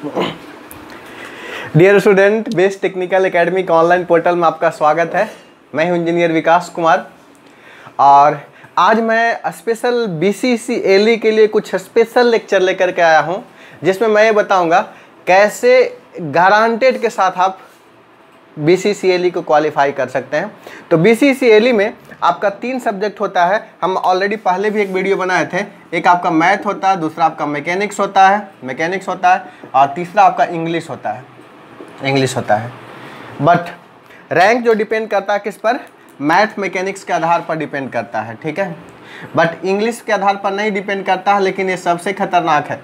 Dear student, best technical academy के online portal में आपका स्वागत है। मैं हूं इंजीनियर विकास कुमार और आज मैं स्पेशल BCCLE के लिए कुछ स्पेशल लेक्चर लेकर के आया हूं, जिसमें मैं ये बताऊंगा कैसे गारंटेड के साथ आप BCCLE को क्वालिफाई कर सकते हैं। तो BCCLE में आपका 3 सब्जेक्ट होता है। हम ऑलरेडी पहले भी एक वीडियो बनाए थे। एक आपका मैथ होता है, दूसरा आपका मैकेनिक्स होता है और तीसरा आपका इंग्लिश होता है। बट रैंक जो डिपेंड करता है किस पर, मैथ मैकेनिक्स के आधार पर डिपेंड करता है, ठीक है। बट इंग्लिश के आधार पर नहीं डिपेंड करता है। लेकिन ये सबसे खतरनाक है।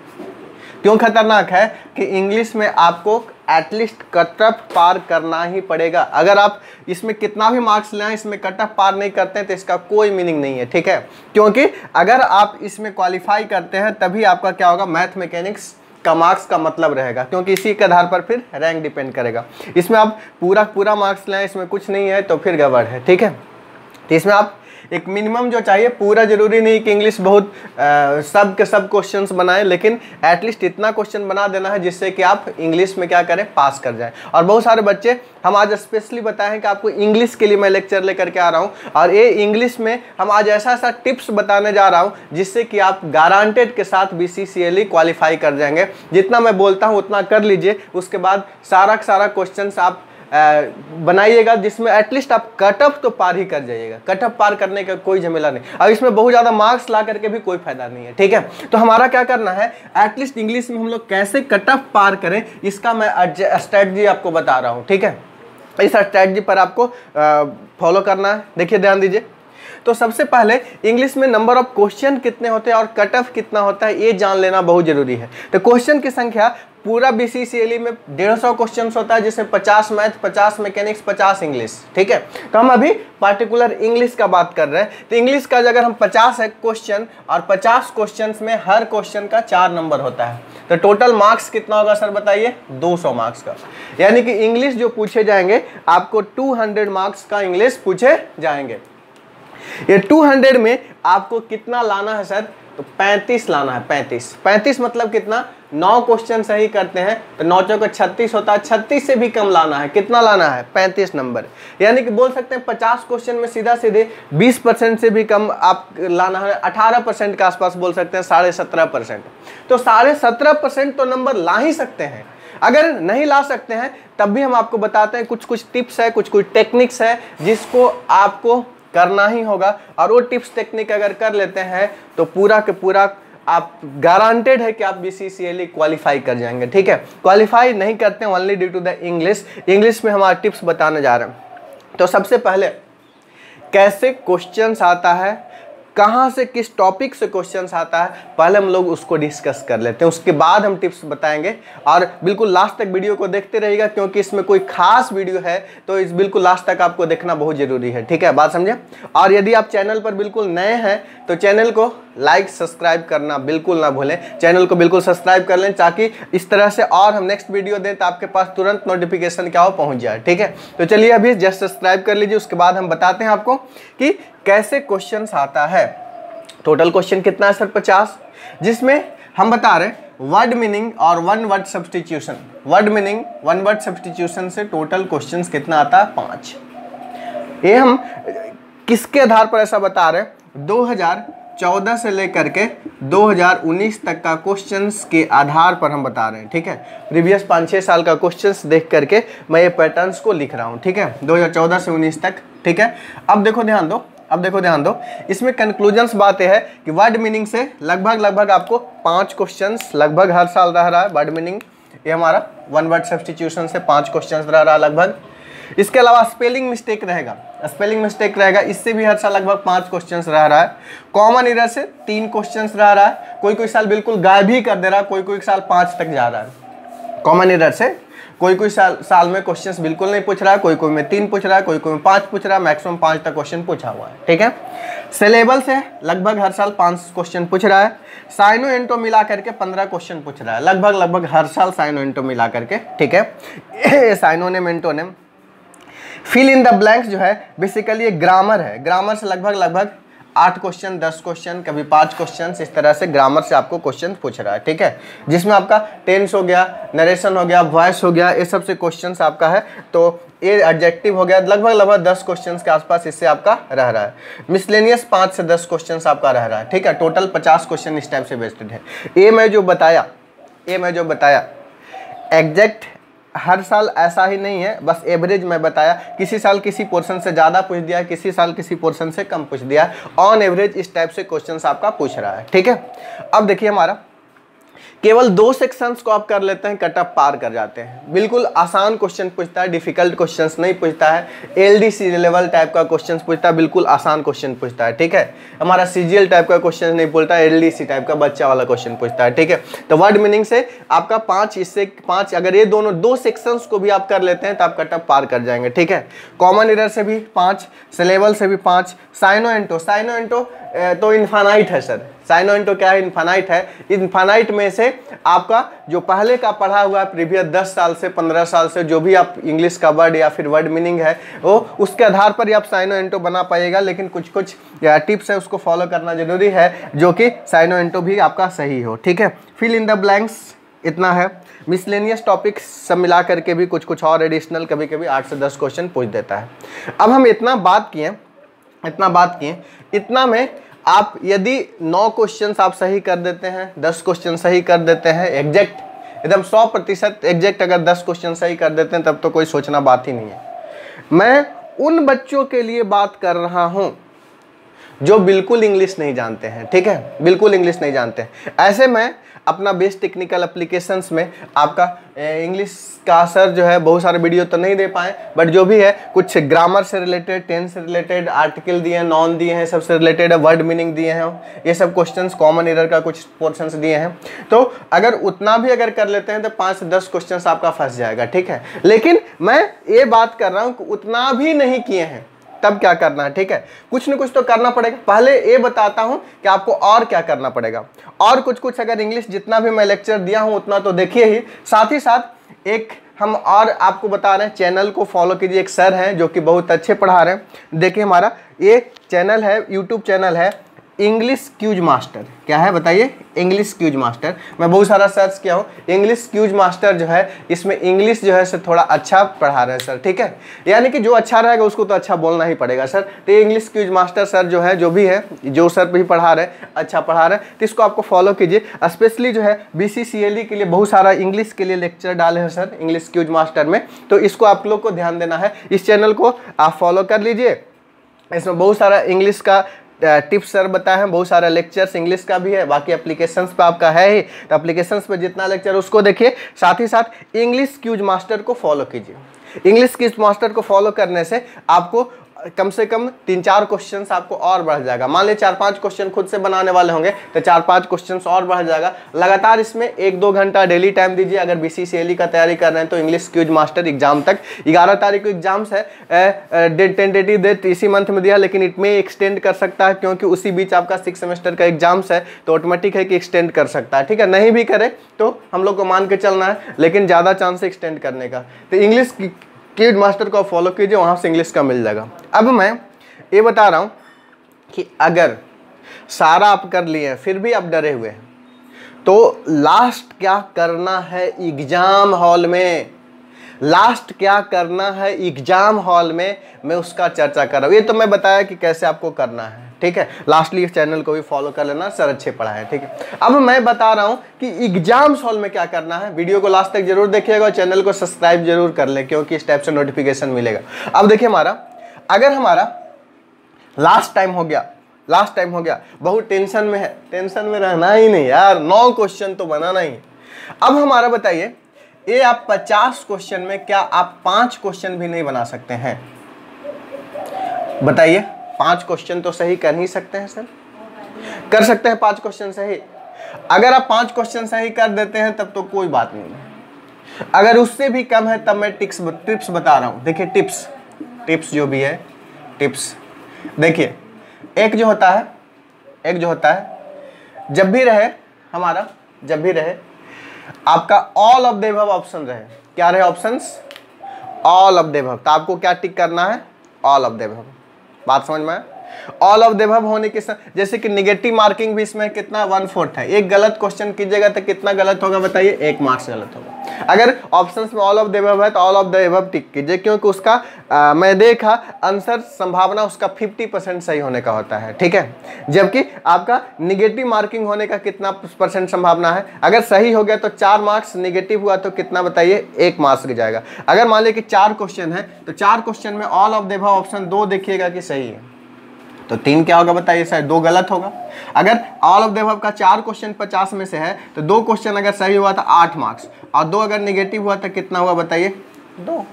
क्यों खतरनाक है कि इंग्लिश में आपको एटलीस्ट कट ऑफ पार करना ही पड़ेगा। अगर आप इसमें कितना भी मार्क्स लें, इसमें कट ऑफ पार नहीं करते हैं तो इसका कोई मीनिंग नहीं है, ठीक है। क्योंकि अगर आप इसमें क्वालिफाई करते हैं तभी आपका क्या होगा, मैथ मैकेनिक्स का मार्क्स का मतलब रहेगा, क्योंकि इसी के आधार पर फिर रैंक डिपेंड करेगा। इसमें आप पूरा मार्क्स लें, इसमें कुछ नहीं है तो फिर गड़बड़ है, ठीक है। तो इसमें आप एक मिनिमम जो चाहिए, पूरा जरूरी नहीं कि इंग्लिश बहुत सब के सब क्वेश्चंस बनाएं, लेकिन एटलीस्ट इतना क्वेश्चन बना देना है जिससे कि आप इंग्लिश में क्या करें, पास कर जाएं। और बहुत सारे बच्चे, हम आज स्पेशली बताए हैं कि आपको इंग्लिश के लिए मैं लेक्चर लेकर के आ रहा हूं, और ये इंग्लिश में हम आज ऐसा टिप्स बताने जा रहा हूं जिससे कि आप गारंटेड के साथ BCCLE क्वालिफाई कर जाएंगे। जितना मैं बोलता हूँ उतना कर लीजिए, उसके बाद सारा क्वेश्चन आप बनाइएगा जिसमें एटलीस्ट आप कट ऑफ तो पार ही कर जाइएगा। कट ऑफ पार करने का कोई झमेला नहीं। अब इसमें बहुत ज़्यादा मार्क्स ला करके भी कोई फायदा नहीं है, ठीक है। तो हमारा क्या करना है, एटलीस्ट इंग्लिश में हम लोग कैसे कट ऑफ पार करें, इसका मैं स्ट्रेटजी आपको बता रहा हूँ, ठीक है। इस स्ट्रेटजी पर आपको फॉलो करना है। देखिए, ध्यान दीजिए। तो सबसे पहले इंग्लिश में नंबर ऑफ क्वेश्चन कितने होते हैं और कट ऑफ कितना होता है, ये जान लेना बहुत जरूरी है। तो क्वेश्चन की संख्या पूरा BCCLE में 150 क्वेश्चन होता है, जिसमें 50 मैथ, 50 मैकेनिक्स, 50 इंग्लिश, ठीक है। तो हम अभी पार्टिकुलर इंग्लिश का बात कर रहे हैं। तो इंग्लिश का अगर हम 50 है क्वेश्चन, और 50 क्वेश्चन में हर क्वेश्चन का 4 नंबर होता है, तो टोटल मार्क्स कितना होगा सर बताइए, 200 मार्क्स का। यानी कि इंग्लिश जो पूछे जाएंगे, आपको 200 मार्क्स का इंग्लिश पूछे जाएंगे। ये 200 में आपको कितना लाना है सर, तो 35 लाना है। 35 मतलब कितना, 9 क्वेश्चन सही करते हैं तो 9 चौके 36 होता है। 36 से भी कम लाना है, कितना लाना है, 35 नंबर। यानी कि बोल सकते हैं 50 क्वेश्चन में सीधे 20% से भी कम आप लाना है। 18% के आसपास बोल सकते हैं, 17.5%। तो 17.5% तो नंबर ला ही सकते हैं। अगर नहीं ला सकते हैं तब भी हम आपको बताते हैं कुछ टिप्स है, कुछ टेक्निक्स है जिसको आपको करना ही होगा। और वो टिप्स टेक्निक अगर कर लेते हैं तो पूरा के पूरा आप गारंटेड है कि आप BCCLE क्वालिफाई कर जाएंगे, ठीक है। क्वालिफाई नहीं करते हैं only due to the English में हमारा टिप्स बताने जा रहे हैं। तो सबसे पहले कैसे क्वेश्चंस आता है, कहाँ से किस टॉपिक से क्वेश्चंस आता है, पहले हम लोग उसको डिस्कस कर लेते हैं। उसके बाद हम टिप्स बताएंगे। और बिल्कुल लास्ट तक वीडियो को देखते रहिएगा, क्योंकि इसमें कोई खास वीडियो है तो इस बिल्कुल लास्ट तक आपको देखना बहुत जरूरी है, ठीक है, बात समझे। और यदि आप चैनल पर बिल्कुल नए हैं तो चैनल को लाइक सब्सक्राइब करना बिल्कुल ना भूलें। चैनल को बिल्कुल सब्सक्राइब कर लें, ताकि इस तरह से और हम नेक्स्ट वीडियो दें तो आपके पास तुरंत नोटिफिकेशन क्या हो, पहुंच जाए, ठीक है। तो चलिए अभी जस्ट सब्सक्राइब कर लीजिए। उसके बाद हम बताते हैं आपको कि कैसे क्वेश्चंस आता है। टोटल क्वेश्चन कितना है सर, 50, जिसमें हम बता रहे हैं वर्ड मीनिंग और one word substitution. Word meaning, one word substitution से टोटल क्वेश्चंस कितना आता है, 5। ये हम किसके आधार पर ऐसा बता रहे हैं, 2014 से लेकर के 2019 तक का क्वेश्चंस के आधार पर हम बता रहे हैं, ठीक है। प्रीवियस 5-6 साल का क्वेश्चंस देख करके मैं ये पैटर्न्स को लिख रहा हूँ, ठीक है, 2014 से 19 तक, ठीक है। अब देखो ध्यान दो, इसमें कंक्लूजन्स बात है कि वर्ड मीनिंग से लगभग आपको 5 क्वेश्चंस लगभग हर साल रह रहा है। वर्ड मीनिंग ये हमारा वन वर्ड सब्स्टिट्यूशन से 5 क्वेश्चंस रह रहा है लगभग। इसके अलावा स्पेलिंग मिस्टेक रहेगा, इससे भी हर साल लगभग 5 क्वेश्चंस रह रहा है। कॉमन एरर से 3 क्वेश्चंस रह रहा है। कोई साल बिल्कुल गायब ही कर दे रहा है, कोई साल 5 तक जा रहा है। कॉमन एरर से कोई साल में क्वेश्चंस बिल्कुल नहीं पूछ रहा है, कोई में 3 पूछ रहा है, कोई में 5 पूछ रहा है, मैक्सिमम 5 तक क्वेश्चन पूछा हुआ है, ठीक है। सिलेबल से लगभग हर साल 5 क्वेश्चन पूछ रहा है। साइनो एंटो मिला करके 15 क्वेश्चन पूछ रहा है लगभग हर साल, साइनो एंटो मिला करके, ठीक है। Synonym antonym. Fill in the blanks जो है बेसिकली ये ग्रामर है। ग्रामर से लगभग 8 क्वेश्चन, 10 क्वेश्चन, कभी 5 क्वेश्चन, इस तरह से ग्रामर से आपको क्वेश्चन पूछ रहा है, ठीक है, जिसमें आपका टेंस हो गया, नरेशन हो गया, वॉइस हो गया, ये सब से क्वेश्चन आपका है। तो ये एडजेक्टिव हो गया, लगभग 10 क्वेश्चन के आसपास इससे आपका रह रहा है। मिसलेनियस 5 से 10 क्वेश्चन आपका रह रहा है, ठीक है, टोटल 50 क्वेश्चन इस टाइप से बेस्ड है। ये मैं जो बताया एग्जैक्ट हर साल ऐसा ही नहीं है, बस एवरेज मैं बताया। किसी साल किसी पोर्शन से ज़्यादा पूछ दिया, किसी साल किसी पोर्शन से कम पूछ दिया, ऑन एवरेज इस टाइप से क्वेश्चंस आपका पूछ रहा है, ठीक है। अब देखिए हमारा केवल 2 सेक्शंस को आप कर लेते हैं, कट ऑफ पार कर जाते हैं। बिल्कुल आसान क्वेश्चन पूछता है, डिफिकल्ट क्वेश्चंस नहीं पूछता है, एलडीसी लेवल टाइप का क्वेश्चन पूछता है, बिल्कुल आसान क्वेश्चन पूछता है, ठीक है। हमारा सीजीएल टाइप का क्वेश्चन नहीं पूछता है, एलडीसी टाइप का बच्चा वाला क्वेश्चन पूछता है, ठीक है। तो वर्ड मीनिंग से आपका 5 इससे 5, अगर ये दोनों 2 सेक्शंस को भी आप कर लेते हैं तो आप कट ऑफ पार कर जाएंगे, ठीक है। कॉमन एरर से भी 5, सिलेबल से भी 5, साइनो एंटो तो इन्फानाइट है सर। साइनो एंटो क्या है? इन्फानाइट है। इन्फानाइट में से आपका जो पहले का पढ़ा हुआ है प्रीवियस 10 साल से 15 साल से जो भी आप इंग्लिश का वर्ड या फिर वर्ड मीनिंग है वो उसके आधार पर ही आप साइनो एंटो बना पाइएगा, लेकिन कुछ कुछ टिप्स है उसको फॉलो करना जरूरी है जो कि साइनो एंटो भी आपका सही हो, ठीक है। फिल इन द ब्लैंक्स इतना है। मिसलेनियस टॉपिक्स सब मिला करके भी कुछ कुछ और एडिशनल कभी कभी 8 से 10 क्वेश्चन पूछ देता है। अब हम इतना बात किए, इतना में आप यदि 9 क्वेश्चन आप सही कर देते हैं, 10 क्वेश्चन सही कर देते हैं, एग्जैक्ट एकदम 100% एग्जैक्ट अगर 10 क्वेश्चन सही कर देते हैं तब तो कोई सोचना बात ही नहीं है। मैं उन बच्चों के लिए बात कर रहा हूं जो बिल्कुल इंग्लिश नहीं जानते हैं, ठीक है, बिल्कुल इंग्लिश नहीं जानते हैं। ऐसे में अपना बेस्ट टेक्निकल एप्लीकेशंस में आपका इंग्लिश का सर जो है बहुत सारे वीडियो तो नहीं दे पाए, बट जो भी है कुछ ग्रामर से रिलेटेड, टेंस से रिलेटेड, आर्टिकल दिए हैं, नॉन दिए हैं, सबसे रिलेटेड है, वर्ड मीनिंग दिए हैं, ये सब क्वेश्चंस, कॉमन एरर का कुछ पोर्शंस दिए हैं। तो अगर उतना भी अगर कर लेते हैं तो 5 से 10 क्वेश्चंस आपका फंस जाएगा, ठीक है। लेकिन मैं ये बात कर रहा हूँ कि उतना भी नहीं किए हैं तब क्या करना है, ठीक है, कुछ न कुछ तो करना पड़ेगा। पहले ये बताता हूं कि आपको और क्या करना पड़ेगा, और कुछ अगर इंग्लिश जितना भी मैं लेक्चर दिया हूं उतना तो देखिए ही, साथ ही साथ एक हम और आपको बता रहे हैं, चैनल को फॉलो कीजिए। एक सर हैं जो कि बहुत अच्छे पढ़ा रहे हैं। देखिए हमारा ये चैनल है, यूट्यूब चैनल है इंग्लिश क्यूज मास्टर। क्या है बताइए? English cues master. मैं बहुत सारा सर्च किया हूँ, इंग्लिश क्यूज मास्टर जो है इसमें इंग्लिश जो है से थोड़ा अच्छा पढ़ा रहे हैं सर, ठीक है, यानी कि जो अच्छा रहेगा उसको तो अच्छा बोलना ही पड़ेगा सर। तो ये इंग्लिश क्यूज मास्टर सर जो है, जो भी है, जो सर भी पढ़ा रहे हैं, अच्छा पढ़ा रहे हैं, तो इसको आपको फॉलो कीजिए। स्पेशली जो है BCCLE के लिए बहुत सारा इंग्लिश के लिए लेक्चर डाले हैं सर इंग्लिश क्यूज मास्टर में, तो इसको आप लोग को ध्यान देना है। इस चैनल को आप फॉलो कर लीजिए, इसमें बहुत सारा इंग्लिश का टिप्स सर बताए हैं, बहुत सारा लेक्चर्स इंग्लिश का भी है, बाकी एप्लीकेशंस पे आपका है ही, तो एप्लीकेशंस पे जितना लेक्चर उसको देखिए, साथ ही साथ इंग्लिश क्यूज मास्टर को फॉलो कीजिए। इंग्लिश क्यूज मास्टर को फॉलो करने से आपको कम से कम 3-4 क्वेश्चंस आपको और बढ़ जाएगा। मान लीजिए 4-5 क्वेश्चन खुद से बनाने वाले होंगे तो 4-5 क्वेश्चंस और बढ़ जाएगा। लगातार इसमें 1-2 घंटा डेली टाइम दीजिए। अगर BCCLE का तैयारी कर रहे हैं तो इंग्लिश क्यूज मास्टर एग्जाम तक 11 तारीख को एग्जाम्स है, टेंटेटिव डेट इसी मंथ में दिया, लेकिन इट में एक्सटेंड कर सकता है क्योंकि उसी बीच आपका 6 सेमेस्टर का एग्जाम्स है, तो ऑटोमेटिक है कि एक्सटेंड कर सकता है, ठीक है। नहीं भी करे तो हम लोग को मान के चलना है, लेकिन ज़्यादा चांस है एक्सटेंड करने का। तो इंग्लिश क्यूज मास्टर को फॉलो कीजिए, वहाँ से इंग्लिश का मिल जाएगा। अब मैं ये बता रहा हूँ कि अगर सारा आप कर लिए फिर भी आप डरे हुए हैं तो लास्ट क्या करना है एग्जाम हॉल में, लास्ट क्या करना है एग्जाम हॉल में, मैं उसका चर्चा कर रहा हूँ। ये तो मैं बताया कि कैसे आपको करना है, ठीक है। लास्टली इस चैनल को भी फॉलो कर लेना, सर अच्छे पढ़ाए, ठीक है। अब मैं बता रहा हूं कि एग्जाम हॉल में क्या करना है। वीडियो को लास्ट तक जरूर देखिएगा और चैनल को सब्सक्राइब जरूर कर लें क्योंकि इस टाइप से नोटिफिकेशन मिलेगा। अब देखिए अगर हमारा लास्ट टाइम हो गया, बहुत टेंशन में है, टेंशन में रहना ही नहीं यार, 9 क्वेश्चन तो बनाना ही। अब हमारा बताइए, ये आप 50 क्वेश्चन में क्या आप 5 क्वेश्चन भी नहीं बना सकते हैं? बताइए, 5 क्वेश्चन तो सही कर ही सकते हैं सर, कर सकते हैं 5 क्वेश्चन सही। अगर आप 5 क्वेश्चन सही कर देते हैं तब तो कोई बात नहीं है। अगर उससे भी कम है तब मैं टिप्स बता रहा हूं। देखिए टिप्स जो भी है, टिप्स देखिए, एक जो होता है जब भी रहे आपका all of the above option रहे। क्या रहे options? All of the above. तो आपको क्या टिक करना है? All of the above. बात समझ में आया? ऑल ऑफ द अबव होने के जैसे कि निगेटिव मार्किंग भी इसमें कितना 1/4 है। एक गलत क्वेश्चन कीजिएगा तो कितना गलत होगा बताइए, 1 मार्क्स गलत होगा। अगर ऑप्शंस में ऑल ऑफ द अबव है तो ऑल ऑफ द अबव टिक कीजिए, क्योंकि उसका मैं देखा आंसर संभावना उसका 50% सही होने का होता है, ठीक है। जबकि आपका निगेटिव मार्किंग होने का कितना % संभावना है, अगर सही हो गया तो 4 मार्क्स, निगेटिव हुआ तो कितना बताइए, 1 मार्क्स गिर जाएगा। अगर मान लीजिए कि 4 क्वेश्चन है तो 4 क्वेश्चन में all of the above option 2 देखिएगा कि सही है, तो 3 क्या होगा बताइए, शायद 2 गलत होगा। अगर ऑल ऑफ द अबव का 4 क्वेश्चन 50 में से है तो 2 क्वेश्चन अगर सही हुआ तो 8 मार्क्स, और 2 अगर निगेटिव हुआ तो कितना हुआ बताइए, 2।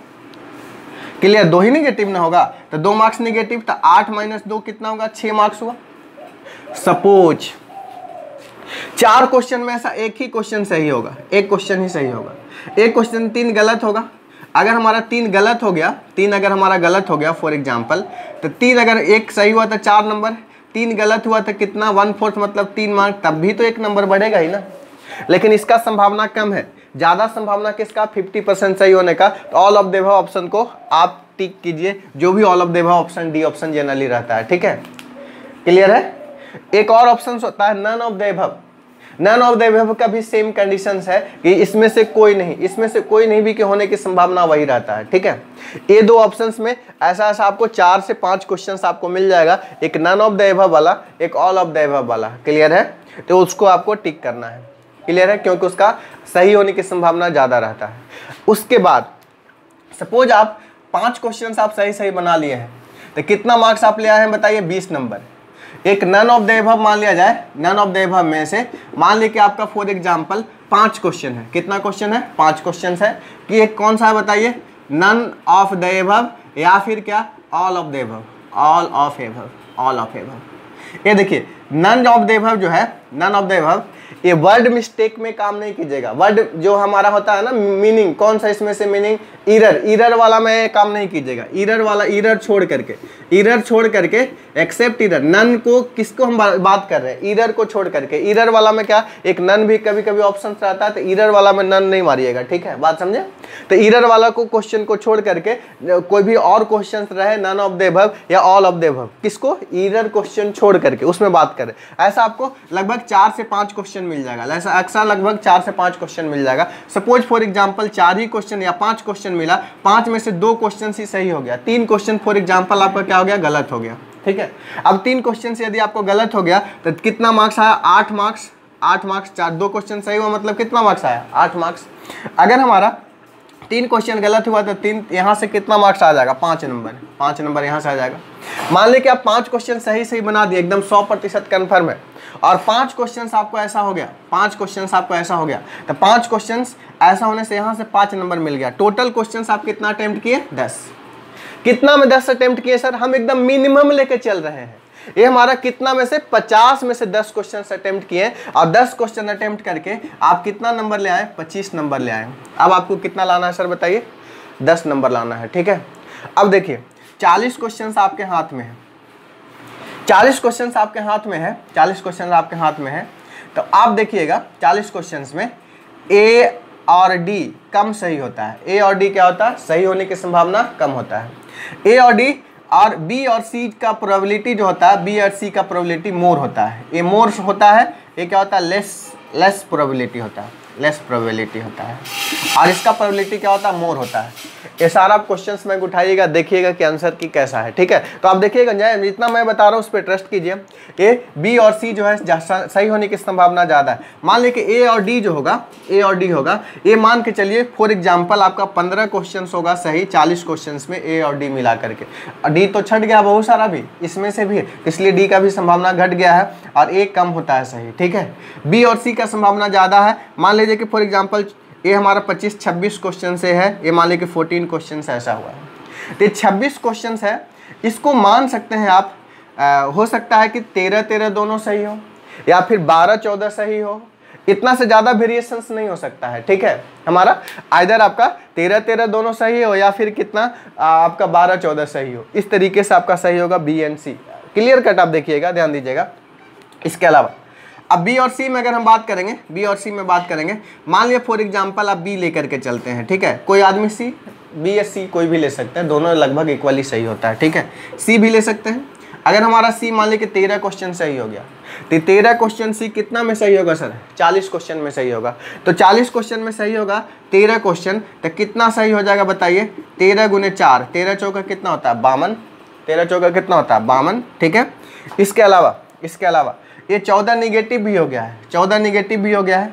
क्लियर, 2 ही निगेटिव ना होगा तो 2 मार्क्स निगेटिव, तो 8 - 2 कितना होगा, 6 मार्क्स हुआ। सपोज 4 क्वेश्चन में ऐसा एक ही क्वेश्चन सही होगा, एक क्वेश्चन ही सही होगा, एक क्वेश्चन 3 गलत होगा। अगर हमारा 3 गलत हो गया, 3 अगर हमारा गलत हो गया फॉर एग्जांपल, तो 3 अगर एक सही हुआ तो 4 नंबर, 3 गलत हुआ तो कितना 1/4 मतलब 3 मार्क, तब भी तो 1 नंबर बढ़ेगा ही ना। लेकिन इसका संभावना कम है, ज़्यादा संभावना किसका, 50% सही होने का। तो all of the above option को आप टिक कीजिए, जो भी all of the above option D option generally रहता है, ठीक है। क्लियर है। एक और ऑप्शन होता है none of the above. None of the above का भी सेम कंडीशंस है कि इसमें से कोई नहीं, इसमें से कोई नहीं भी के होने की संभावना वही रहता है, ठीक है। ये 2 ऑप्शंस में ऐसा आपको 4 से 5 क्वेश्चंस आपको मिल जाएगा, एक नन ऑफ द अबव वाला, एक ऑल ऑफ द अबव वाला। क्लियर है, तो उसको आपको टिक करना है। क्लियर है, क्योंकि उसका सही होने की संभावना ज़्यादा रहता है। उसके बाद सपोज आप 5 क्वेश्चन आप सही बना लिए हैं तो कितना मार्क्स आप ले आए हैं बताइए, 20 नंबर। एक नन ऑफ द अबव मान लिया जाए, नन ऑफ द अबव में से मान लीजिए कि आपका फॉर एग्जांपल 5 क्वेश्चन है। कितना क्वेश्चन है, 5 क्वेश्चन है कि एक कौन सा है बताइए, नन ऑफ द अबव या फिर क्या, all of the above, all of above, all of above. ये देखिए नन ऑफ द अबव जो है, नन ऑफ द अबव, ये वर्ड मिस्टेक में काम नहीं कीजिएगा। वर्ड जो हमारा होता है ना मीनिंग, कौन सा इसमें से मीनिंग, ईरर वाला में काम नहीं कीजिएगा। ईरर वाला, ईरर छोड़ करके एक्सेप्ट ईरर, नन को किसको हम बात कर रहे हैं, ईरर को छोड़ करके। ईरर वाला में क्या, एक नन भी कभी कभी ऑप्शन रहता है, तो ईरर वाला में नन नहीं मारिएगा, ठीक है, बात समझे। तो ईरर वाला को क्वेश्चन को छोड़ करके कोई भी और क्वेश्चन रहे, नन ऑफ द अबव या ऑल ऑफ द अबव, किसको, ईरर क्वेश्चन छोड़ करके उसमें बात करें। ऐसा आपको लगभग 4 से 5 क्वेश्चन मिल जाएगा, ऐसा अक्सर लगभग 4 से 5 क्वेश्चन मिल जाएगा। Suppose for example 4 he question या 5 क्वेश्चन मिला, 5 में से 2 क्वेश्चन ही सही हो गया, 3 क्वेश्चन फॉर एग्जांपल आपका क्या हो गया, गलत हो गया, ठीक है। अब 3 क्वेश्चन से यदि आपको गलत हो गया तो कितना मार्क्स आया, 8 मार्क्स। 8 मार्क्स, 2 क्वेश्चन सही हुआ मतलब कितना मार्क्स आया, 8 मार्क्स। अगर हमारा 3 क्वेश्चन गलत हुआ तो 3 यहाँ से कितना मार्क्स आ जाएगा, 5 नंबर, 5 नंबर यहाँ से आ जाएगा। मान लीजिए कि आप 5 क्वेश्चन सही बना दिए, एकदम 100% कन्फर्म है, और 5 क्वेश्चंस आपको ऐसा हो गया, 5 क्वेश्चंस आपको ऐसा हो गया, तो 5 क्वेश्चंस ऐसा होने से यहाँ से 5 नंबर मिल गया। टोटल क्वेश्चंस आप कितना अटेम्प्ट किए, 10। कितना में 10 अटेम्प्ट किए सर, हम एकदम मिनिमम लेके चल रहे हैं। ये हमारा कितना में से 50 में से 10 क्वेश्चन अटेम्प्ट किए, और 10 क्वेश्चन अटेम्प्ट करके आप कितना नंबर ले आए, 25 नंबर ले आए। अब आपको कितना लाना है सर बताइए, 10 नंबर लाना है, ठीक है। अब देखिए 40 क्वेश्चन आपके हाथ में है, 40 क्वेश्चन आपके हाथ में है, 40 क्वेश्चन आपके हाथ में है, तो आप देखिएगा 40 क्वेश्चन में ए और डी कम सही होता है। ए और डी क्या होता है, सही होने की संभावना कम होता है। ए और डी और बी और सी का प्रोबेबिलिटी जो होता है, बी और सी का प्रोबेबिलिटी मोर होता है। ये मोर होता है, ये क्या होता है, लेस प्रोबेबिलिटी होता है, लेस प्रोबेबिलिटी होता है। और इसका प्रोबेबिलिटी क्या होता है, मोर होता है। ये सारा क्वेश्चंस में उठाइएगा, देखिएगा कि आंसर की कैसा है, ठीक है। तो आप देखिएगा जितना मैं बता रहा हूँ उस पर ट्रस्ट कीजिए। ए बी और सी जो है सही होने की संभावना ज़्यादा है। मान लीजिए कि ए और डी जो होगा, ए और डी होगा, ये मान के चलिए फॉर एग्जाम्पल आपका 15 क्वेश्चन होगा सही 40 क्वेश्चन में ए और डी मिला करके। डी तो छट गया बहुत सारा भी इसमें से भी, इसलिए डी का भी संभावना घट गया है और ए कम होता है सही, ठीक है। बी और सी का संभावना ज़्यादा है। मान लीजिए कि फॉर एग्जाम्पल ये हमारा 25-26 क्वेश्चन से है, ये मान लीजिए कि 14 क्वेश्चन ऐसा हुआ है, तो 26 क्वेश्चन है, इसको मान सकते हैं आप। हो सकता है कि 13-13 दोनों सही हो या फिर 12-14 सही हो, इतना से ज़्यादा वेरिएशंस नहीं हो सकता है, ठीक है। हमारा आइदर आपका 13-13 दोनों सही हो या फिर कितना आपका 12-14 सही हो, इस तरीके से आपका सही होगा B and C. Clear cut आप देखिएगा, ध्यान दीजिएगा। इसके अलावा अब बी और सी में अगर हम बात करेंगे, बी और सी में बात करेंगे, मान लिया फॉर एग्जांपल आप बी लेकर के चलते हैं, ठीक है। कोई आदमी सी, बी या सी कोई भी ले सकते हैं, दोनों लगभग इक्वली सही होता है, ठीक है। सी भी ले सकते हैं। अगर हमारा सी मान लीजिए कि 13 क्वेश्चन सही हो गया, तो 13 क्वेश्चन सी कितना में सही होगा सर? 40 क्वेश्चन में सही होगा। तो 40 क्वेश्चन में सही होगा 13 क्वेश्चन, तो कितना सही हो जाएगा बताइए? 13 गुने 4, 13 चौका कितना होता है? 52। 13 चौका कितना होता है? 52, ठीक है। इसके अलावा ये 14 निगेटिव भी हो गया है, 14 निगेटिव भी हो गया है।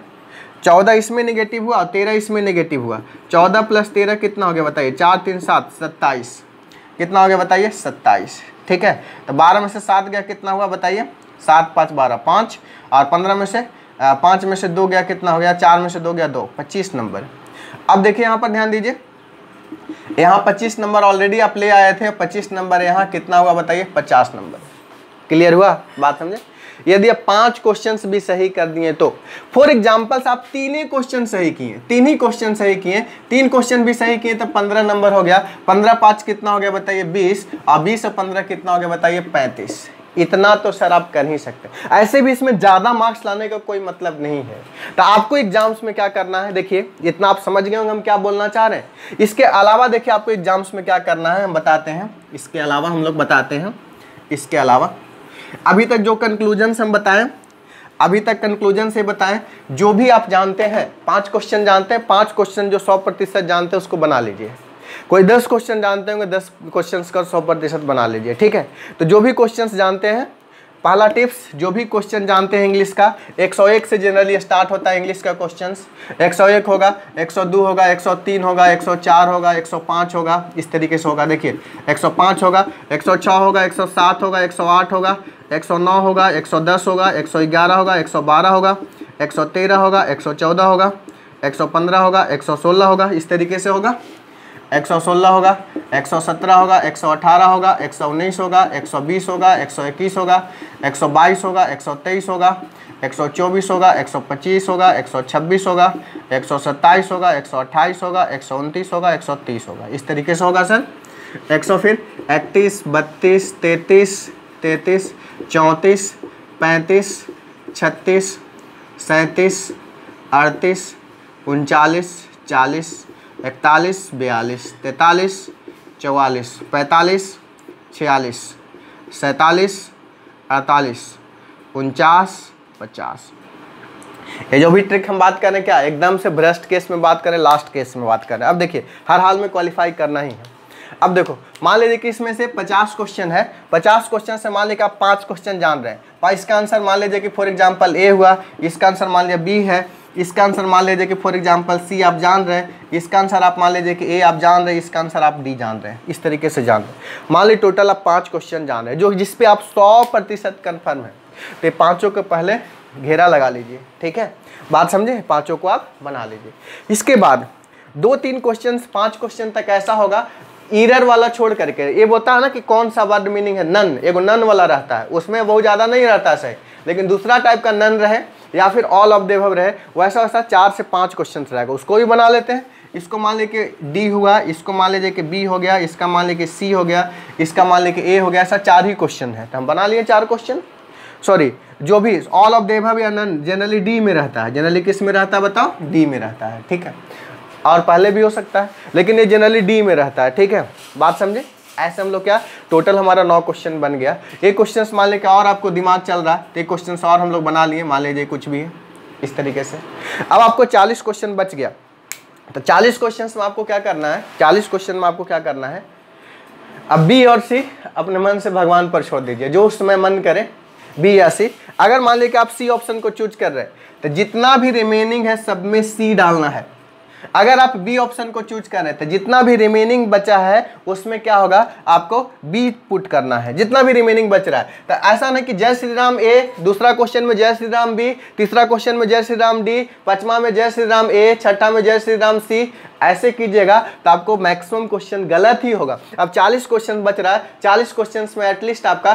14 इसमें निगेटिव हुआ और 13 इसमें निगेटिव हुआ। 14 प्लस 13 कितना हो गया बताइए? 4 3 7 27। कितना हो गया बताइए? 27, ठीक है। तो 12 में से 7 गया, कितना हुआ बताइए? 7 5 12 5, और 15 में से 5 में से 2 गया, कितना हो गया? 4 में से 2 गया 2, 25 नंबर। अब देखिए यहाँ पर ध्यान दीजिए, यहाँ 25 नंबर ऑलरेडी आप ले आए थे, 25 नंबर यहाँ कितना हुआ बताइए? 50 नंबर। क्लियर हुआ बात? समझे? यदि आप 5 क्वेश्चंस भी सही कर दिए तो, फॉर एग्जांपल्स आप 3 ही क्वेश्चन सही किए, 3 ही क्वेश्चन सही किए, 3 क्वेश्चन भी सही किए तो 15 नंबर हो गया। 15 5 कितना हो गया बताइए? 20, और 20 और 15 कितना हो गया बताइए? 35। इतना तो सर आप कर ही सकते हैं। ऐसे भी इसमें ज़्यादा मार्क्स लाने का कोई मतलब नहीं है। तो आपको एग्जाम्स में क्या करना है, देखिए इतना आप समझ गए होंगे हम क्या बोलना चाह रहे हैं। इसके अलावा देखिए आपको एग्जाम्स में क्या करना है हम बताते हैं। इसके अलावा हम लोग बताते हैं, इसके अलावा अभी तक जो कंक्लूजन हम बताएं, अभी तक कंक्लूजन से बताएं, जो भी आप जानते हैं 5 क्वेश्चन जानते हैं, 5 क्वेश्चन जो 100% जानते हैं उसको बना लीजिए। कोई 10 क्वेश्चन जानते होंगे, 10 क्वेश्चन का 100% बना लीजिए, ठीक है। तो जो भी क्वेश्चन जानते हैं, पहला टिप्स, जो भी क्वेश्चन जानते हैं इंग्लिश का, 101 से जनरली स्टार्ट होता है इंग्लिश का क्वेश्चंस। 101 होगा, 102 होगा, 103 होगा, 104 होगा, 105 होगा, इस तरीके से होगा। देखिए 105 होगा, 106 होगा, 107 होगा, 108 होगा, 109 होगा, 110 होगा, 111 होगा, 112 होगा, 113 होगा, 114 होगा, 115 होगा, 116 होगा, इस तरीके से होगा। 116 होगा, 117 होगा, 118 होगा, 119 होगा, 120 होगा, 121 होगा, 122 होगा, 123 होगा, 124 होगा, 125 होगा, 126 होगा, 127 होगा, 128 होगा, 129 होगा, 130 होगा, इस तरीके से होगा सर। 100 फिर 31 32 33 33 34 35 36 37 38 39 40 41 42 43 44 45 46 47 48 49 50। ये जो भी ट्रिक हम बात करें क्या एकदम से ब्रेस्ट केस में बात करें, लास्ट केस में बात करें। अब देखिए हर हाल में क्वालिफाई करना ही है। अब देखो मान लीजिए कि इसमें से 50 क्वेश्चन है, 50 क्वेश्चन से मान लीजिए कि आप 5 क्वेश्चन जान रहे हैं, और इसका आंसर मान लीजिए कि फॉर एग्जांपल ए हुआ, इसका आंसर मान लीजिए बी है, इसका आंसर मान लीजिए कि फॉर एग्जांपल सी आप जान रहे हैं, इसका आंसर आप मान लीजिए कि ए आप जान रहे हैं, इसका आंसर आप डी जान रहे हैं, इस तरीके से जान रहे हैं। मान लीजिए टोटल आप 5 क्वेश्चन जान रहे हैं जो जिस पे आप 100% कन्फर्म है, तो ये 5 के पहले घेरा लगा लीजिए, ठीक है, बात समझे, 5 को आप बना लीजिए। इसके बाद 2-3 क्वेश्चन 5 क्वेश्चन तक ऐसा होगा ईरर वाला छोड़ करके, ये बोलता है ना कि कौन सा वर्ड मीनिंग है, नन, एगो नन वाला रहता है, उसमें बहुत ज़्यादा नहीं रहता सही, लेकिन दूसरा टाइप का नन रहे या फिर ऑल ऑफ द अबव रहे, वैसा वैसा 4 से 5 क्वेश्चन रहेगा, उसको भी बना लेते हैं। इसको मान लीजिए कि डी हुआ, इसको मान लीजिए कि बी हो गया, इसका मान लीजिए कि सी हो गया, इसका मान लीजिए कि ए हो गया, ऐसा 4 ही क्वेश्चन है, तो हम बना लिए 4 क्वेश्चन। सॉरी, जो भी ऑल ऑफ द अबव या नन जनरली डी में रहता है, जनरली किस में रहता है बताओ? डी में रहता है, ठीक है, और पहले भी हो सकता है, लेकिन ये जनरली डी में रहता है, ठीक है, बात समझे। ऐसे हम लोग क्या टोटल हमारा 9 क्वेश्चन बन गया। एक क्वेश्चन मान लीजिए और आपको दिमाग चल रहा है तो एक क्वेश्चन और हम लोग बना लिए, मान लीजिए कुछ भी है इस तरीके से। अब आपको 40 क्वेश्चन बच गया, तो 40 क्वेश्चन में आपको क्या करना है, 40 क्वेश्चन में आपको क्या करना है, अब बी और सी अपने मन से भगवान पर छोड़ दीजिए, जो उस समय मन करे बी या सी। अगर मान लीजिए कि आप सी ऑप्शन को चूज कर रहे हैं तो जितना भी रिमेनिंग है सब में सी डालना है। अगर आप बी ऑप्शन को चूज कर रहे थे, जितना भी रिमेनिंग बचा है उसमें क्या होगा, आपको बी पुट करना है, जितना भी रिमेनिंग बच रहा है। तो ऐसा नहीं कि जय श्री राम ए, दूसरा क्वेश्चन में जय श्री राम बी, तीसरा क्वेश्चन में जय श्री राम डी, पांचवा में जय श्री राम ए, छठा में जय श्री राम सी, ऐसे कीजिएगा तो आपको मैक्सिमम क्वेश्चन गलत ही होगा। अब 40 क्वेश्चन बच रहा है, 40 क्वेश्चन में एटलीस्ट आपका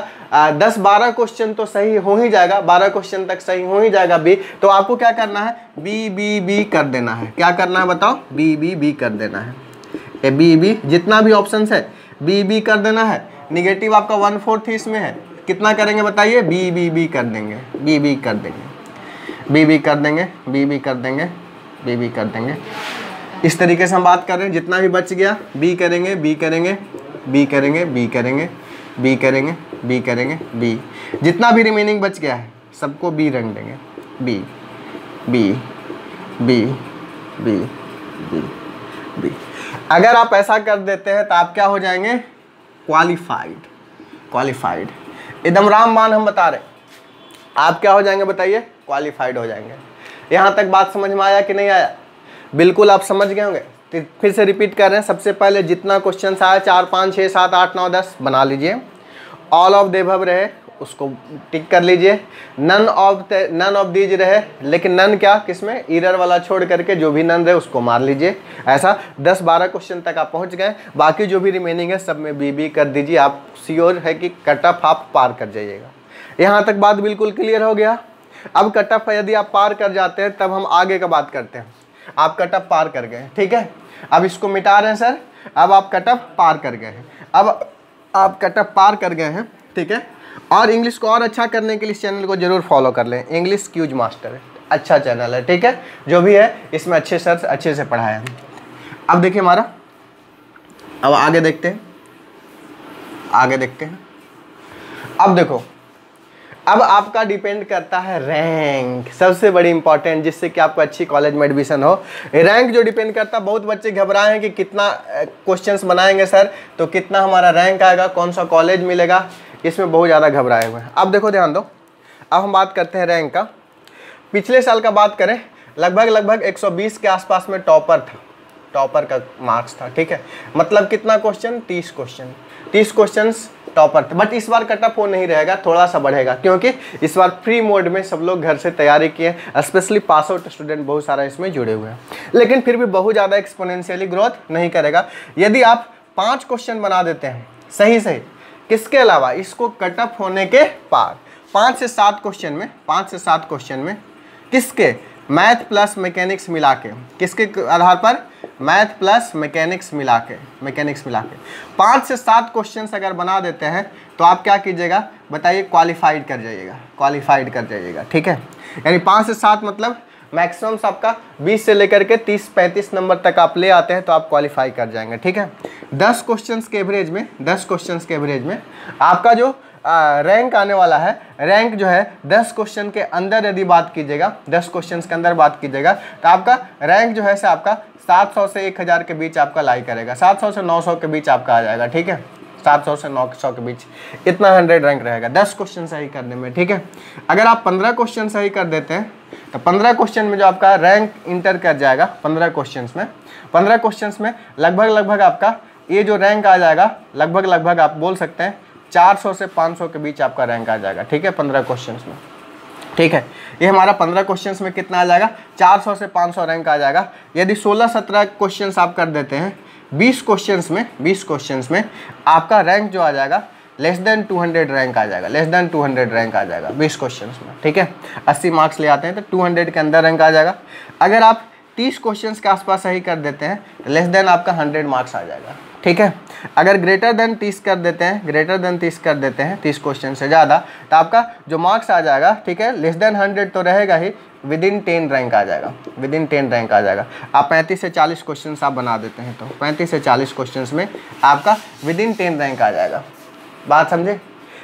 10-12 क्वेश्चन तो सही हो ही जाएगा, 12 क्वेश्चन तक सही हो ही जाएगा बी। तो आपको क्या करना है, बी बी बी कर देना है। क्या करना है बताओ? बी बी बी कर देना है। ए बी बी जितना भी ऑप्शन है बी बी कर देना है। निगेटिव आपका 1/4 इसमें है, कितना करेंगे बताइए? बी बी बी कर देंगे, बी बी कर देंगे, बी बी कर देंगे, बी बी कर देंगे, बी बी कर देंगे। इस तरीके से हम बात कर रहे हैं, जितना भी बच गया बी करेंगे, बी करेंगे, बी करेंगे, बी करेंगे, बी करेंगे, बी करेंगे, बी। जितना भी रिमेनिंग बच गया है सबको बी रंग देंगे, B B B B B B. अगर आप ऐसा कर देते हैं तो आप क्या हो जाएंगे, क्वालिफाइड। क्वालिफाइड एकदम रामबाण हम बता रहे, आप क्या हो जाएंगे बताइए, क्वालिफाइड हो जाएंगे। यहाँ तक बात समझ में आया कि नहीं आया? बिल्कुल आप समझ गए होंगे। तो फिर से रिपीट कर रहे हैं, सबसे पहले जितना क्वेश्चन आया 4 5 6 7 8 9 10 बना लीजिए। ऑल ऑफ द अबव रहे उसको टिक कर लीजिए। नन ऑफ दीज रहे, लेकिन नन क्या, किसमें, एरर वाला छोड़ करके जो भी नन रहे उसको मार लीजिए। ऐसा 10 12 क्वेश्चन तक आप पहुंच गए। बाकी जो भी रिमेनिंग है सब में बी कर दीजिए। आप श्योर है कि कट ऑफ आप पार कर जाइएगा। यहाँ तक बात बिल्कुल क्लियर हो गया। अब कट ऑफ यदि आप पार कर जाते हैं तब हम आगे का बात करते हैं। आप कट ऑफ पार कर गए, ठीक है, अब इसको मिटा रहे हैं सर। अब आप कट ऑफ पार कर गए हैं, अब आप कट ऑफ पार कर गए हैं, ठीक है। और इंग्लिश को और अच्छा करने के लिए इस चैनल को जरूर फॉलो कर लें। इंग्लिश क्यूज मास्टर है, अच्छा चैनल है, ठीक है। जो भी है इसमें अच्छे सर अच्छे से पढ़ाया है। अब देखिए हमारा, अब आगे देखते हैं, आगे देखते हैं। अब देखो, अब आपका डिपेंड करता है रैंक, सबसे बड़ी इंपॉर्टेंट, जिससे कि आपको अच्छी कॉलेज में एडमिशन हो। रैंक जो डिपेंड करता है, बहुत बच्चे घबराए हैं कि कितना क्वेश्चंस बनाएंगे सर तो कितना हमारा रैंक आएगा, कौन सा कॉलेज मिलेगा, इसमें बहुत ज़्यादा घबराए हुए हैं। अब देखो ध्यान दो, अब हम बात करते हैं रैंक का। पिछले साल का बात करें, लगभग 120 के आसपास में टॉपर था, टॉपर का मार्क्स था, ठीक है। मतलब कितना क्वेश्चन, 30 क्वेश्चन, 30 क्वेश्चन टॉपर थे। बट इस बार कट ऑफ हो नहीं रहेगा, थोड़ा सा बढ़ेगा, क्योंकि इस बार फ्री मोड में सब लोग घर से तैयारी किए, स्पेशली पास आउट स्टूडेंट बहुत सारा इसमें जुड़े हुए हैं। लेकिन फिर भी बहुत ज़्यादा एक्सपोनेंशियली ग्रोथ नहीं करेगा। यदि आप 5 क्वेश्चन बना देते हैं सही सही, किसके अलावा, इसको कट ऑफ होने के पार 5 से 7 क्वेश्चन में, 5 से 7 क्वेश्चन में किसके, मैथ प्लस मैकेनिक्स मिला के, किसके आधार पर, मैथ प्लस मैकेनिक्स मिला के, 5 से 7 क्वेश्चंस अगर बना देते हैं तो आप क्या कीजिएगा बताइए, क्वालिफाइड कर जाइएगा, क्वालिफाइड कर जाइएगा, ठीक है। यानी 5 से 7 मतलब मैक्सिमम आपका 20 से लेकर के 30-35 नंबर तक आप ले आते हैं तो आप क्वालिफाई कर जाएंगे, ठीक है। 10 क्वेश्चंस के एवरेज में, 10 क्वेश्चंस के एवरेज में आपका जो रैंक आने वाला है, रैंक जो है 10 क्वेश्चन के अंदर यदि बात कीजिएगा, 10 क्वेश्चन के अंदर बात कीजिएगा तो आपका रैंक जो है से आपका 700 से 1000 के बीच आपका लाई करेगा, 700 से 900 के बीच आपका आ जाएगा, ठीक है। 700 से 900 के बीच इतना 100 रैंक रहेगा 10 क्वेश्चन सही करने में, ठीक है। अगर आप 15 क्वेश्चन सही कर देते हैं तो 15 क्वेश्चन में जो आपका रैंक इंटर कर जाएगा, 15 क्वेश्चन में लगभग आपका ये जो रैंक आ जाएगा, लगभग आप बोल सकते हैं 400 से 500 के बीच आपका रैंक आ जाएगा, ठीक है, 15 क्वेश्चंस में, ठीक है। ये हमारा 15 क्वेश्चंस में कितना आ जाएगा, 400 से 500 रैंक आ जाएगा। यदि 16-17 क्वेश्चंस आप कर देते हैं, 20 क्वेश्चंस में आपका रैंक जो आ जाएगा लेस देन 200 रैंक आ जाएगा, लेस देन 200 रैंक आ जाएगा 20 क्वेश्चंस में, ठीक है। 80 मार्क्स ले आते हैं तो 200 के अंदर रैंक आ जाएगा। अगर आप 30 क्वेश्चंस के आसपास सही कर देते हैं तो लेस देन आपका 100 मार्क्स आ जाएगा, ठीक है। अगर ग्रेटर देन 30 कर देते हैं, 30 क्वेश्चन से ज़्यादा, तो आपका जो मार्क्स आ जाएगा, ठीक है, लेस देन 100 तो रहेगा ही, विदिन 10 रैंक आ जाएगा, विदिन 10 रैंक आ जाएगा। आप 35 से 40 क्वेश्चन आप बना देते हैं तो 35 से 40 क्वेश्चन में आपका विदिन 10 रैंक आ जाएगा। बात समझे?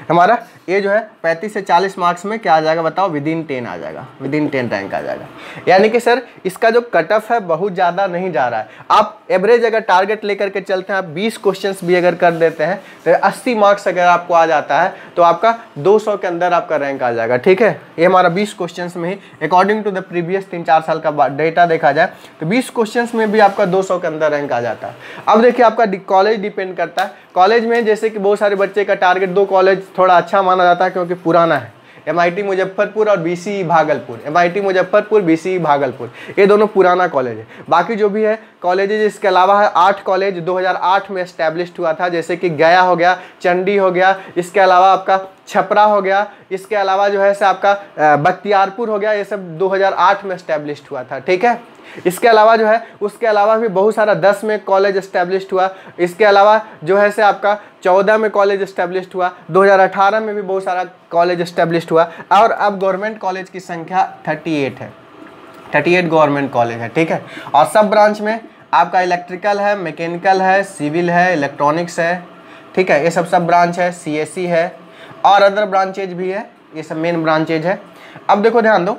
हमारा ये जो है 35 से 40 मार्क्स में क्या आ जाएगा बताओ, विदिन 10 आ जाएगा, विदिन 10 रैंक आ जाएगा। यानी कि सर इसका जो कट ऑफ है बहुत ज़्यादा नहीं जा रहा है। आप एवरेज अगर टारगेट लेकर के चलते हैं, आप 20 क्वेश्चंस भी अगर कर देते हैं तो 80 मार्क्स अगर आपको आ जाता है तो आपका 200 के अंदर आपका रैंक आ जाएगा, ठीक है। ये हमारा 20 क्वेश्चंस में ही अकॉर्डिंग टू द प्रीवियस 3-4 साल का डेटा देखा जाए तो 20 क्वेश्चंस में भी आपका 200 के अंदर रैंक आ जाता है। अब देखिए आपका कॉलेज डिपेंड करता है। कॉलेज में जैसे कि बहुत सारे बच्चे का टारगेट, 2 कॉलेज थोड़ा अच्छा माना जाता है क्योंकि पुराना है, MIT मुजफ्फरपुर और BCE Bhagalpur, MIT Muzaffarpur, BCE Bhagalpur, ये दोनों पुराना कॉलेज है। बाकी जो भी है कॉलेजेज इसके अलावा है 8 कॉलेज 2008 में एस्टैब्लिश्ड हुआ था, जैसे कि गया हो गया, चंडी हो गया, इसके अलावा आपका छपरा हो गया, इसके अलावा जो है से आपका बख्तियारपुर हो गया, ये सब 2008 में एस्टैब्लिश्ड हुआ था, ठीक है। इसके अलावा जो है उसके अलावा भी बहुत सारा 10 में कॉलेज एस्टैब्लिश्ड हुआ, इसके अलावा जो है से आपका 14 में कॉलेज एस्टैब्लिश्ड हुआ, 2018 में भी बहुत सारा कॉलेज एस्टैब्लिश्ड हुआ। और अब गवर्नमेंट कॉलेज की संख्या 38 है, 38 गवर्नमेंट कॉलेज है, ठीक है। और सब ब्रांच में आपका इलेक्ट्रिकल है, मैकेनिकल है, सिविल है, इलेक्ट्रॉनिक्स है, ठीक है, ये सब ब्रांच है, CSE है और अदर ब्रांचेज भी है, ये सब मेन ब्रांचेज है। अब देखो ध्यान दो,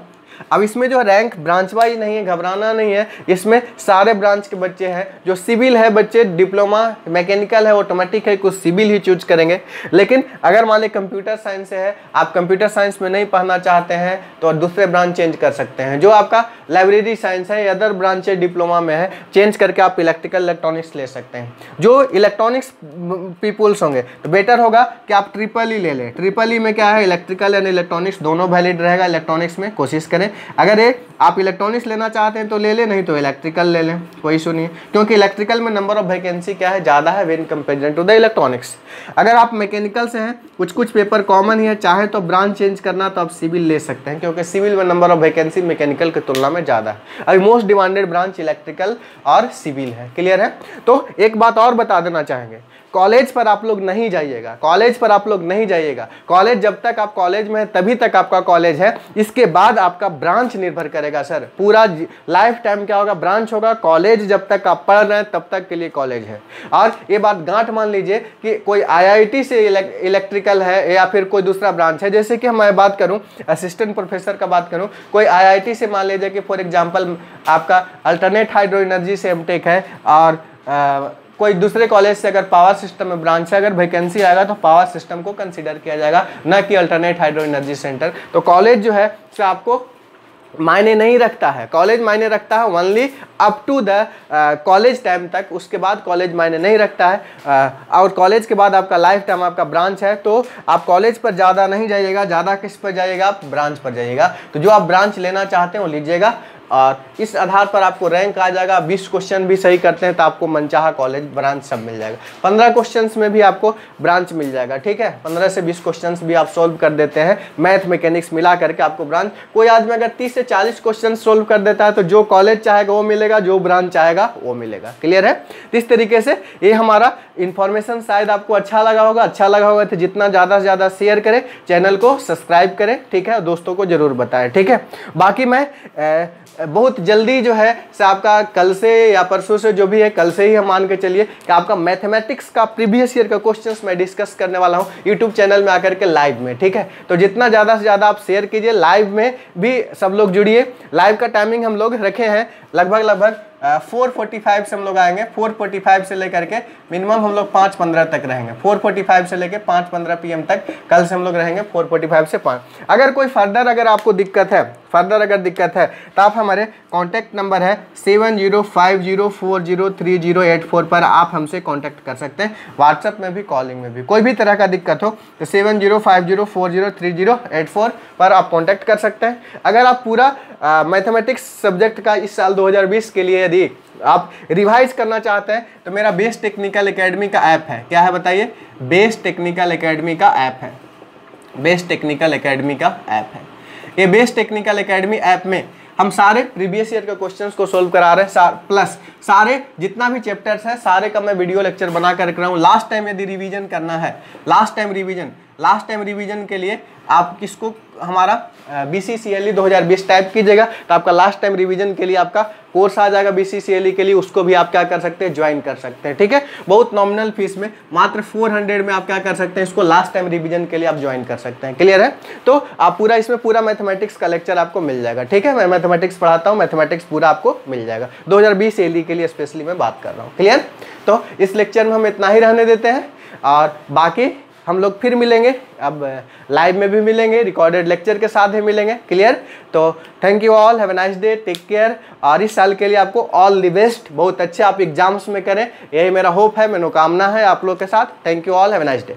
अब इसमें जो रैंक ब्रांच वाइज नहीं है, घबराना नहीं है, इसमें सारे ब्रांच के बच्चे हैं। जो सिविल है बच्चे, डिप्लोमा मैकेनिकल है, ऑटोमेटिक है, कुछ सिविल ही चूज करेंगे। लेकिन अगर मान ली कंप्यूटर साइंस से है, आप कंप्यूटर साइंस में नहीं पढ़ना चाहते हैं तो दूसरे ब्रांच चेंज कर सकते हैं। जो आपका लाइब्रेरी साइंस है, अदर ब्रांच डिप्लोमा में है, चेंज करके आप इलेक्ट्रिकल इलेक्ट्रॉनिक्स ले सकते हैं। जो इलेक्ट्रॉनिक्स पीपुल्स होंगे तो बेटर होगा कि आप ट्रिपल ई ले लें। ट्रिपल ई में क्या है, इलेक्ट्रिकल एंड इलेक्ट्रॉनिक्स दोनों वैलिड रहेगा। इलेक्ट्रॉनिक्स में कोशिश करें, अगर ये आप इलेक्ट्रॉनिक्स लेना चाहते हैं तो ले लें, नहीं तो इलेक्ट्रिकल ले लें, कोई इशू नहीं है। क्योंकि इलेक्ट्रिकल में नंबर ऑफ वैकेंसी क्या है, ज़्यादा है when comparison to the electronics. अगर आप मैकेनिकल से हैं, कुछ पेपर कॉमन ही है, चाहे तो ब्रांच चेंज करना तो आप सिविल ले सकते हैं, क्योंकि सिविल में नंबर ऑफ वैकेंसी मैकेनिकल की तुलना में ज़्यादा है। अभी मोस्ट डिमांडेड ब्रांच इलेक्ट्रिकल और सिविल है। क्लियर है? तो एक बात और बता देना चाहेंगे, कॉलेज पर आप लोग नहीं जाइएगा, कॉलेज पर आप लोग नहीं जाइएगा। कॉलेज जब तक आप कॉलेज में है तभी तक आपका कॉलेज है, इसके बाद आपका ब्रांच निर्भर करेगा सर। पूरा लाइफ टाइम क्या होगा, ब्रांच होगा। कॉलेज जब तक आप पढ़ रहे हैं तब तक के लिए कॉलेज है। और ये बात गांठ मान लीजिए कि कोई IIT से इलेक्ट्रिकल है या फिर कोई दूसरा ब्रांच है, जैसे कि मैं बात करूं असिस्टेंट प्रोफेसर का बात करूं, कोई IIT से मान लीजिए कि फॉर एग्जाम्पल आपका अल्टरनेट हाइड्रो एनर्जी से एमटेक है, और कोई दूसरे कॉलेज से अगर पावर सिस्टम में ब्रांच है, अगर वैकेंसी आएगा तो पावर सिस्टम को कंसीडर किया जाएगा, न कि अल्टरनेट हाइड्रो एनर्जी सेंटर। तो कॉलेज जो है से आपको मायने नहीं रखता है, कॉलेज मायने रखता है only up to the college time तक, उसके बाद कॉलेज मायने नहीं रखता है। और कॉलेज के बाद आपका लाइफ टाइम आपका ब्रांच है, तो आप कॉलेज पर ज़्यादा नहीं जाइएगा, ज़्यादा किस पर जाइएगा, आप ब्रांच पर जाइएगा। तो जो आप ब्रांच लेना चाहते हैं वो लीजिएगा, और इस आधार पर आपको रैंक आ जाएगा। 20 क्वेश्चन भी सही करते हैं तो आपको मनचाहा कॉलेज ब्रांच सब मिल जाएगा। 15 क्वेश्चंस में भी आपको ब्रांच मिल जाएगा, ठीक है। 15 से 20 क्वेश्चंस भी आप सोल्व कर देते हैं, मैथ मैकेनिक्स मिला करके आपको ब्रांच। कोई आदमी अगर 30 से 40 क्वेश्चन सोल्व कर देता है तो जो कॉलेज चाहेगा वो मिलेगा, जो ब्रांच चाहेगा वो मिलेगा। क्लियर है? इस तरीके से ये हमारा इन्फॉर्मेशन शायद आपको अच्छा लगा होगा। अच्छा लगा होगा तो जितना ज़्यादा से ज़्यादा शेयर करें, चैनल को सब्सक्राइब करें, ठीक है, दोस्तों को जरूर बताएं, ठीक है। बाकी मैं बहुत जल्दी जो है से आपका कल से या परसों से, जो भी है कल से ही हम मान के चलिए कि आपका मैथमेटिक्स का प्रीवियस ईयर का क्वेश्चंस मैं डिस्कस करने वाला हूं यूट्यूब चैनल में आकर के लाइव में, ठीक है। तो जितना ज़्यादा से ज़्यादा आप शेयर कीजिए, लाइव में भी सब लोग जुड़िए। लाइव का टाइमिंग हम लोग रखे हैं लगभग 4:45 से हम लोग आएंगे। 4:45 से लेकर के मिनिमम हम लोग 5:15 तक रहेंगे। 4:45 से लेकर 5:15 PM तक कल से हम लोग रहेंगे, 4:45 से 5। अगर कोई फर्दर अगर आपको दिक्कत है, तो आप हमारे कॉन्टैक्ट नंबर है 7050403084 पर आप हमसे कॉन्टैक्ट कर सकते हैं। व्हाट्सएप में भी, कॉलिंग में भी, कोई भी तरह का दिक्कत हो तो 7050403084 पर आप कॉन्टैक्ट कर सकते हैं। अगर आप पूरा मैथमेटिक्स सब्जेक्ट का इस साल 2020 के लिए यदि आप रिवाइज करना चाहते हैं तो मेरा बेस्ट टेक्निकल एकेडमी का ऐप है। क्या है बताइए? बेस्ट टेक्निकल एकेडमी का ऐप है। बेस्ट टेक्निकल एकेडमी का ऐप है। ये बेस्ट टेक्निकल एकेडमी ऐप में हम सारे प्रीवियस ईयर के क्वेश्चंस को सोल्व करा रहे हैं, प्लस सारे जितना भी चैप्टर्स है सारे का मैं वीडियो लेक्चर बना कर रख रहा हूँ। लास्ट टाइम यदि रिवीजन करना है, लास्ट टाइम रिवीजन के लिए आप किसको हमारा BCCLE 2020 टाइप कीजिएगा तो आपका लास्ट टाइम रिवीजन के लिए आपका कोर्स आ जाएगा BCCLE के लिए। उसको भी आप क्या कर सकते हैं, ज्वाइन कर सकते हैं, ठीक है। बहुत नॉमिनल फीस में, मात्र 400 में आप क्या कर सकते हैं, इसको लास्ट टाइम रिवीजन के लिए आप ज्वाइन कर सकते हैं। क्लियर है? तो आप पूरा इसमें पूरा मैथमेटिक्स का लेक्चर आपको मिल जाएगा, ठीक है। मैं मैथमेटिक्स पढ़ाता हूँ, मैथमेटिक्स पूरा आपको मिल जाएगा। 2020 LE के लिए स्पेशली मैं बात कर रहा हूँ। क्लियर? तो इस लेक्चर में हम इतना ही रहने देते हैं, और बाकी हम लोग फिर मिलेंगे, अब लाइव में भी मिलेंगे, रिकॉर्डेड लेक्चर के साथ ही मिलेंगे। क्लियर? तो thank you all, have a nice day, take care. और इस साल के लिए आपको ऑल द बेस्ट, बहुत अच्छे आप एग्जाम्स में करें, यही मेरा होप है, मनोकामना है आप लोग के साथ। Thank you all, have a nice day.